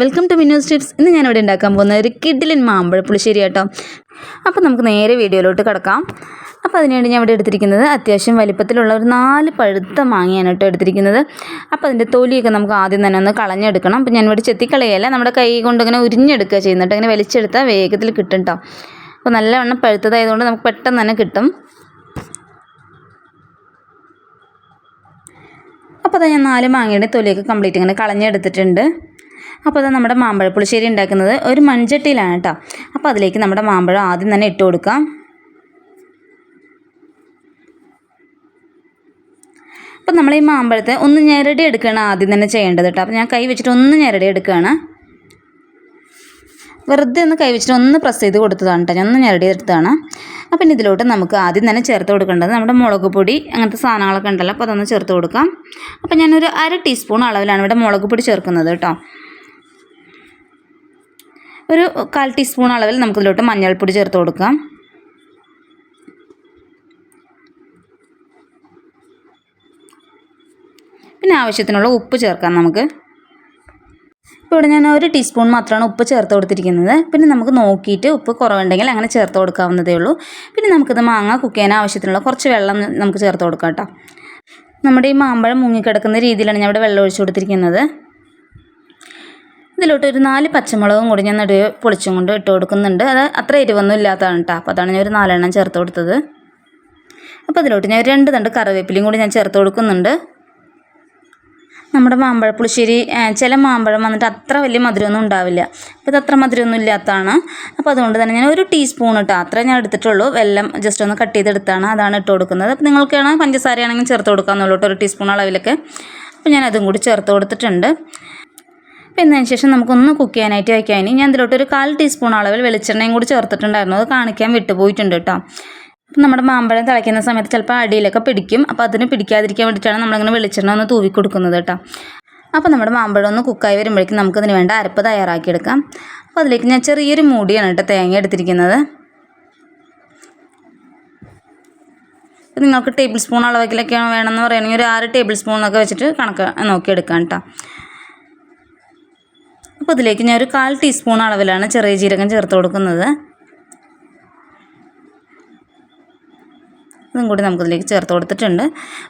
Welcome to Minnu's tips. ഇന്ന് ഞാനിവിടെ ഉണ്ടാക്കാൻ പോകുന്ന ഒരു കിഡിലൻ മാമ്പഴ പുളിശ്ശേരി കേട്ടോ. അപ്പോൾ നമുക്ക് നേരെ വീഡിയോയിലോട്ട് കിടക്കാം. അപ്പോൾ അതിനുവേണ്ടി ഞാൻ ഇവിടെ എടുത്തിരിക്കുന്നത് അത്യാവശ്യം വലിപ്പത്തിലുള്ള ഒരു 4 പഴുത്ത മാങ്ങയാണ് കേട്ടോ എടുത്തിരിക്കുന്നത്. അപ്പോൾ അതിൻ്റെ തൊലിയൊക്കെ നമുക്ക് ആദ്യം തന്നെ ഒന്ന് കളഞ്ഞെടുക്കണം. അപ്പോൾ ഞാൻ ഇവിടെ ചെത്തിക്കളയല്ല, നമ്മുടെ കൈ കൊണ്ട് ഇങ്ങനെ ഉരിഞ്ഞെടുക്കുക ചെയ്യുന്നുണ്ട്. അങ്ങനെ വലിച്ചെടുത്താൽ വേഗത്തിൽ കിട്ടും കേട്ടോ. അപ്പോൾ നല്ലവണ്ണം പഴുത്തതായതുകൊണ്ട് നമുക്ക് പെട്ടെന്ന് തന്നെ കിട്ടും. അപ്പോൾ അത് ഞാൻ 4 മാങ്ങയുടെ തൊലിയൊക്കെ കംപ്ലീറ്റ് ഇങ്ങനെ കളഞ്ഞെടുത്തിട്ടുണ്ട്. അപ്പോൾ അത് നമ്മുടെ മാമ്പഴ പുളിശ്ശേരി ഉണ്ടാക്കുന്നത് ഒരു മൺചട്ടിയിലാണ് കേട്ടോ. അപ്പോൾ അതിലേക്ക് നമ്മുടെ മാമ്പഴം ആദ്യം തന്നെ ഇട്ട് കൊടുക്കാം. അപ്പോൾ നമ്മൾ ഈ മാമ്പഴത്തെ ഒന്ന് ഞെരടി എടുക്കുകയാണ് ആദ്യം തന്നെ ചെയ്യേണ്ടത് കേട്ടോ. അപ്പോൾ ഞാൻ കൈ വെച്ചിട്ട് ഒന്ന് ഞെരടി എടുക്കുകയാണ്. വെറുതെ ഒന്ന് കൈ വെച്ചിട്ട് ഒന്ന് പ്രസ് ചെയ്ത് കൊടുത്തതാണ് കേട്ടോ. ഞാൻ ഒന്ന് ഞെരടി എടുത്തതാണ്. അപ്പം ഇതിലോട്ട് നമുക്ക് ആദ്യം തന്നെ ചേർത്ത് കൊടുക്കേണ്ടത് നമ്മുടെ മുളക് പൊടി അങ്ങനത്തെ സാധനങ്ങളൊക്കെ ഉണ്ടല്ലോ. അപ്പോൾ അതൊന്ന് ചേർത്ത് കൊടുക്കാം. അപ്പോൾ ഞാനൊരു 1/2 ടീസ്പൂൺ അളവിലാണ് ഇവിടെ മുളക് പൊടി ചേർക്കുന്നത് കേട്ടോ. ഒരു 1/4 ടീസ്പൂൺ അളവിൽ നമുക്കിതിലോട്ട് മഞ്ഞൾപ്പൊടി ചേർത്ത് കൊടുക്കാം. പിന്നെ ആവശ്യത്തിനുള്ള ഉപ്പ് ചേർക്കാം നമുക്ക്. ഇപ്പോൾ ഇവിടെ ഞാൻ 1 ടീസ്പൂൺ മാത്രമാണ് ഉപ്പ് ചേർത്ത് കൊടുത്തിരിക്കുന്നത്. പിന്നെ നമുക്ക് നോക്കിയിട്ട് ഉപ്പ് കുറവുണ്ടെങ്കിൽ അങ്ങനെ ചേർത്ത് കൊടുക്കാവുന്നതേ ഉള്ളൂ. പിന്നെ നമുക്കിത് മാങ്ങ കുക്ക് ചെയ്യാൻ ആവശ്യത്തിനുള്ള കുറച്ച് വെള്ളം നമുക്ക് ചേർത്ത് കൊടുക്കാം കേട്ടോ. നമ്മുടെ ഈ മാമ്പഴം മുങ്ങിക്കിടക്കുന്ന രീതിയിലാണ് ഞാൻ ഇവിടെ വെള്ളം ഒഴിച്ചു കൊടുത്തിരിക്കുന്നത്. ഇതിലോട്ട് ഒരു 4 പച്ചമുളകും കൂടി ഞാൻ നടുവെ പൊളിച്ചും കൊണ്ട് ഇട്ട് കൊടുക്കുന്നുണ്ട്. അത് അത്ര എരിവൊന്നും ഇല്ലാത്തതാണ് കേട്ടോ. അപ്പോൾ അതാണ് ഞാൻ ഒരു 4 എണ്ണം ചേർത്ത് കൊടുത്തത്. അപ്പോൾ അതിലോട്ട് ഞാൻ 2 തണ്ട് കറിവേപ്പിലയും കൂടി ഞാൻ ചേർത്ത് കൊടുക്കുന്നുണ്ട്. നമ്മുടെ മാമ്പഴ പുളിശ്ശേരി ചില മാമ്പഴം വന്നിട്ട് അത്ര വലിയ മധുരമൊന്നും ഉണ്ടാവില്ല. അപ്പോൾ ഇത് അത്ര മധുരമൊന്നും ഇല്ലാത്തതാണ്. അപ്പോൾ അതുകൊണ്ട് തന്നെ ഞാൻ 1 ടീസ്പൂൺ ഇട്ടോ അത്ര ഞാൻ എടുത്തിട്ടുള്ളൂ. വെല്ലം ജസ്റ്റ് ഒന്ന് കട്ട് ചെയ്തെടുത്താണ് അതാണ് ഇട്ട് കൊടുക്കുന്നത്. അപ്പോൾ നിങ്ങൾക്കാണ് പഞ്ചസാരയാണെങ്കിൽ ചേർത്ത് കൊടുക്കാമെന്നുള്ളൂ കേട്ടോ, 1 ടീസ്പൂൺ അളവിലൊക്കെ. അപ്പോൾ ഞാൻ അതും കൂടി ചേർത്ത് കൊടുത്തിട്ടുണ്ട്. അപ്പോൾ എന്നതിന് ശേഷം നമുക്കൊന്ന് കുക്ക് ചെയ്യാനായിട്ട് വയ്ക്കാൻ ഞാൻ ഇതിലോട്ട് ഒരു 1/4 ടീസ്പൂൺ അളവിൽ വെളിച്ചെണ്ണയും കൂടി ചേർത്തിട്ടുണ്ടായിരുന്നു. അത് കാണിക്കാൻ വിട്ടുപോയിട്ടുണ്ട് കേട്ടോ. അപ്പം നമ്മുടെ മാമ്പഴം തിളയ്ക്കുന്ന സമയത്ത് ചിലപ്പോൾ അടിയിലൊക്കെ പിടിക്കും. അപ്പോൾ അതിന് പിടിക്കാതിരിക്കാൻ വേണ്ടിയിട്ടാണ് നമ്മളിങ്ങനെ വെളിച്ചെണ്ണ ഒന്ന് തൂവി കൊടുക്കുന്നത് കേട്ടോ. അപ്പോൾ നമ്മുടെ മാമ്പഴം ഒന്ന് കുക്കായി വരുമ്പോഴേക്കും നമുക്കതിന് വേണ്ട അരപ്പ് തയ്യാറാക്കിയെടുക്കാം. അപ്പോൾ അതിലേക്ക് ഞാൻ ചെറിയൊരു മൂടിയാണ് കേട്ടോ തേങ്ങ എടുത്തിരിക്കുന്നത്. അപ്പോൾ നിങ്ങൾക്ക് ടേബിൾ സ്പൂൺ അളവിലൊക്കെ വേണമെന്ന് പറയുകയാണെങ്കിൽ ഒരു 6 ടേബിൾ സ്പൂണൊക്കെ വെച്ചിട്ട് കണക്ക് നോക്കിയെടുക്കാം കേട്ടോ. അപ്പോൾ ഇതിലേക്ക് ഞാൻ ഒരു 1/4 ടീസ്പൂൺ അളവിലാണ് ചെറിയ ജീരകം ചേർത്ത് കൊടുക്കുന്നത്. അതും കൂടി നമുക്കിതിലേക്ക് ചേർത്ത് കൊടുത്തിട്ടുണ്ട്.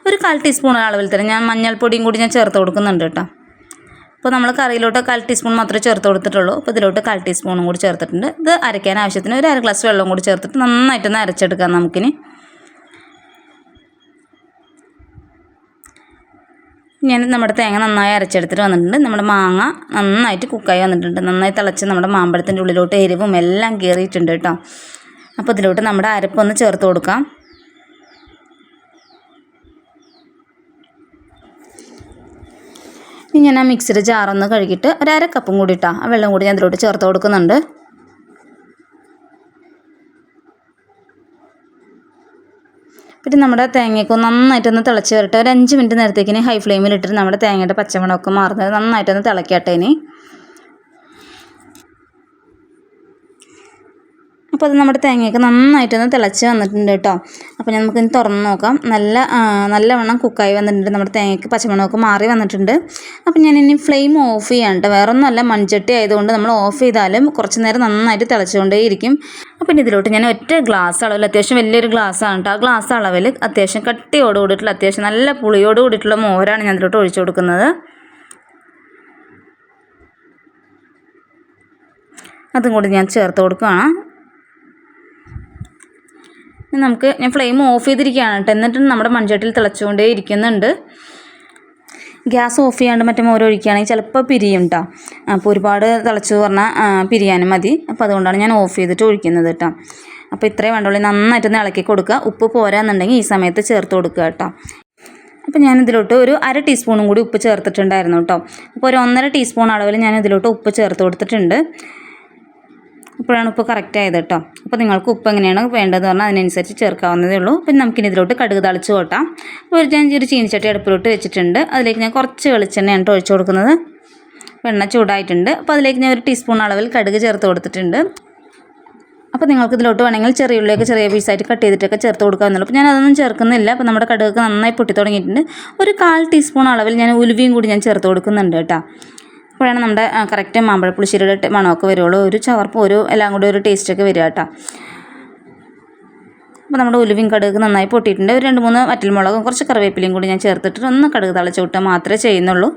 ഒരു 1/4 ടീസ്പൂൺ അളവിൽ തന്നെ ഞാൻ മഞ്ഞൾപ്പൊടിയും കൂടി ഞാൻ ചേർത്ത് കൊടുക്കുന്നുണ്ട് കേട്ടോ. അപ്പോൾ നമ്മൾ കറിയിലോട്ട് 1/4 ടീസ്പൂൺ മാത്രമേ ചേർത്ത് കൊടുത്തിട്ടുള്ളൂ. അപ്പോൾ ഇതിലോട്ട് 1/4 ടീസ്പൂണും കൂടി ചേർത്തിട്ടുണ്ട്. ഇത് അരയ്ക്കാൻ ആവശ്യത്തിന് ഒരു 1/2 ഗ്ലാസ് വെള്ളം കൂടി ചേർത്തിട്ട് നന്നായിട്ടൊന്ന് അരച്ചെടുക്കാം നമുക്കിനി. ഞാൻ നമ്മുടെ തേങ്ങ നന്നായി അരച്ചെടുത്തിട്ട് വന്നിട്ടുണ്ട്. നമ്മുടെ മാങ്ങ നന്നായിട്ട് കുക്കായി വന്നിട്ടുണ്ട്. നന്നായി തിളച്ച് നമ്മുടെ മാമ്പഴത്തിൻ്റെ ഉള്ളിലോട്ട് എരിവും എല്ലാം കയറിയിട്ടുണ്ട് കേട്ടോ. അപ്പോൾ ഇതിലോട്ട് നമ്മുടെ അരപ്പൊന്ന് ചേർത്ത് കൊടുക്കാം. ഇനി ഞാൻ ആ മിക്സിയുടെ ജാറൊന്ന് കഴുകിയിട്ട് ഒരു 1/2 കപ്പും കൂടി ഇട്ടാൽ ആ വെള്ളം കൂടി ഞാൻ ഇതിലോട്ട് ചേർത്ത് കൊടുക്കുന്നുണ്ട്. പിന്നെ നമ്മുടെ തേങ്ങയൊക്കെ നന്നായിട്ടൊന്ന് തിളച്ച് വരട്ടെ. ഒരു 5 മിനിറ്റ് നേരത്തേക്കിന് ഹൈ ഫ്ലെയിമിലിട്ടിട്ട് നമ്മുടെ തേങ്ങയുടെ പച്ചമണമൊക്കെ മാറുന്നത് നന്നായിട്ടൊന്ന് തിളക്കട്ടെ ഇനി. അപ്പോൾ അത് നമ്മുടെ തേങ്ങയൊക്കെ നന്നായിട്ടൊന്ന് തിളച്ച് വന്നിട്ടുണ്ട് കേട്ടോ. അപ്പോൾ നമുക്കിനി തുറന്ന് നോക്കാം. നല്ലവണ്ണം കുക്കായി വന്നിട്ടുണ്ട്. നമ്മുടെ തേങ്ങയ്ക്ക് പച്ചമണമൊക്കെ മാറി വന്നിട്ടുണ്ട്. അപ്പോൾ ഞാനിനി ഫ്ലെയിം ഓഫ് ചെയ്യാൻ കേട്ടോ. വേറൊന്നുമല്ല, മൺചട്ടി ആയതുകൊണ്ട് നമ്മൾ ഓഫ് ചെയ്താലും കുറച്ച് നേരം നന്നായിട്ട് തിളച്ചുകൊണ്ടേയിരിക്കും. അപ്പോൾ ഇതിലോട്ട് ഞാൻ 1 ഗ്ലാസ് അളവിൽ, അത്യാവശ്യം വലിയൊരു ഗ്ലാസ്സാണ് കേട്ടോ, ആ ഗ്ലാസ് അളവിൽ അത്യാവശ്യം കട്ടിയോട് കൂടിയിട്ടുള്ള അത്യാവശ്യം നല്ല പുളിയോട് കൂടിയിട്ടുള്ള മോരാണ് ഞാൻ ഇതിലോട്ട് ഒഴിച്ചു കൊടുക്കുന്നത്. അതും കൂടി ഞാൻ ചേർത്ത് കൊടുക്കുകയാണ്. ഞാൻ ഫ്ലെയിം ഓഫ് ചെയ്തിരിക്കുകയാണ് കേട്ടോ. എന്നിട്ടും നമ്മുടെ മൺചട്ടിയിൽ തിളച്ചുകൊണ്ടേ ഇരിക്കുന്നുണ്ട്. ഗ്യാസ് ഓഫ് ചെയ്യാണ്ട് മറ്റേ മോര് ഒഴിക്കുകയാണെങ്കിൽ ചിലപ്പോൾ പിരിയും കേട്ടോ. അപ്പോൾ ഒരുപാട് തിളച്ചു പറഞ്ഞാൽ പിരിയാനും മതി. അപ്പോൾ അതുകൊണ്ടാണ് ഞാൻ ഓഫ് ചെയ്തിട്ട് ഒഴിക്കുന്നത് കേട്ടോ. അപ്പോൾ ഇത്രയും വേണ്ടുള്ളൂ. നന്നായിട്ടൊന്ന് ഇളക്കി കൊടുക്കുക. ഉപ്പ് പോരാന്നുണ്ടെങ്കിൽ ഈ സമയത്ത് ചേർത്ത് കൊടുക്കുക കേട്ടോ. അപ്പോൾ ഞാൻ ഇതിലോട്ട് ഒരു 1/2 ടീസ്പൂണും കൂടി ഉപ്പ് ചേർത്തിട്ടുണ്ടായിരുന്നു കേട്ടോ. അപ്പോൾ ഒരു 1.5 ടീസ്പൂൺ അളവിൽ ഞാൻ ഇതിലോട്ട് ഉപ്പ് ചേർത്ത് കൊടുത്തിട്ടുണ്ട്. ഇപ്പോഴാണ് ഉപ്പ് കറക്റ്റ് ആയത് കേട്ടോ. അപ്പോൾ നിങ്ങൾക്ക് ഉപ്പ് എങ്ങനെയാണ് വേണ്ടതെന്ന് പറഞ്ഞാൽ അതിനനുസരിച്ച് ചേർക്കാവുന്നതേ ഉള്ളൂ. പിന്നെ നമുക്കിനി ഇതിലോട്ട് കടുക് തളിച്ച് കൊട്ടാം. ഞാൻ ഒരു ചീനിച്ചട്ടി അടുപ്പിലോട്ട് വെച്ചിട്ടുണ്ട്. അതിലേക്ക് ഞാൻ കുറച്ച് വെളിച്ചെണ്ണയാണ് ഒഴിച്ചു കൊടുക്കുന്നത്. എണ്ണ ചൂടായിട്ടുണ്ട്. അപ്പോൾ അതിലേക്ക് ഞാൻ 1 ടീസ്പൂൺ അളവിൽ കടുക് ചേർത്ത് കൊടുത്തിട്ടുണ്ട്. അപ്പോൾ നിങ്ങൾക്ക് ഇതിലോട്ട് വേണമെങ്കിൽ ചെറിയ ഉള്ളിയൊക്കെ ചെറിയ പീസായിട്ട് കട്ട് ചെയ്തിട്ടൊക്കെ ചേർത്ത് കൊടുക്കാവുന്നുള്ളൂ. അപ്പോൾ ഞാൻ അതൊന്നും ചേർക്കുന്നില്ല. അപ്പോൾ നമ്മുടെ കടുകൊക്കെ നന്നായി പൊട്ടി തുടങ്ങിയിട്ടുണ്ട്. ഒരു 1/4 ടീസ്പൂൺ അളവിൽ ഞാൻ ഉലുവയും കൂടി ഞാൻ ചേർത്ത് കൊടുക്കുന്നുണ്ട് കേട്ടോ. അപ്പോഴാണ് നമ്മുടെ കറക്റ്റ് മാമ്പഴപ്പുളിശ്ശേരിയുടെ മണമൊക്കെ വരുള്ളൂ. ഒരു ചവർപ്പ് എല്ലാം കൂടി ഒരു ടേസ്റ്റൊക്കെ വരിക കേട്ടോ. അപ്പോൾ നമ്മുടെ ഉലുവയും കടുക് നന്നായി പൊട്ടിയിട്ടുണ്ട്. ഒരു 2-3 വറ്റൽമുളകും കുറച്ച് കറിവേപ്പിലയും കൂടി ഞാൻ ചേർത്തിട്ട് ഒന്ന് കടുക് തളിച്ച് വിട്ടാൽ മാത്രമേ ചെയ്യുന്നുള്ളൂ.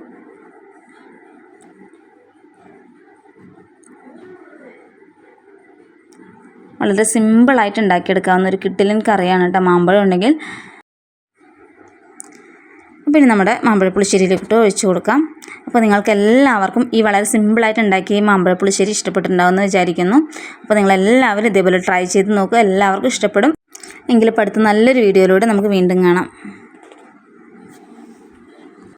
വളരെ സിമ്പിളായിട്ട് ഉണ്ടാക്കിയെടുക്കാവുന്ന ഒരു കിടിലൻ കറിയാണ് കേട്ടോ മാമ്പഴം ഉണ്ടെങ്കിൽ. അപ്പോൾ ഇനി നമ്മുടെ മാമ്പഴപ്പുളിശ്ശേരിയിലിട്ട് ഒഴിച്ചു കൊടുക്കാം. അപ്പോൾ നിങ്ങൾക്ക് എല്ലാവർക്കും ഈ വളരെ സിമ്പിളായിട്ട് ഉണ്ടാക്കിയ ഈ മാമ്പഴപ്പുളിശ്ശേരി ഇഷ്ടപ്പെട്ടിട്ടുണ്ടാവുമെന്ന് വിചാരിക്കുന്നു. അപ്പോൾ നിങ്ങളെല്ലാവരും ഇതേപോലെ ട്രൈ ചെയ്ത് നോക്കുക. എല്ലാവർക്കും ഇഷ്ടപ്പെടും. എങ്കിൽ അടുത്ത നല്ലൊരു വീഡിയോയിലൂടെ നമുക്ക് വീണ്ടും കാണാം.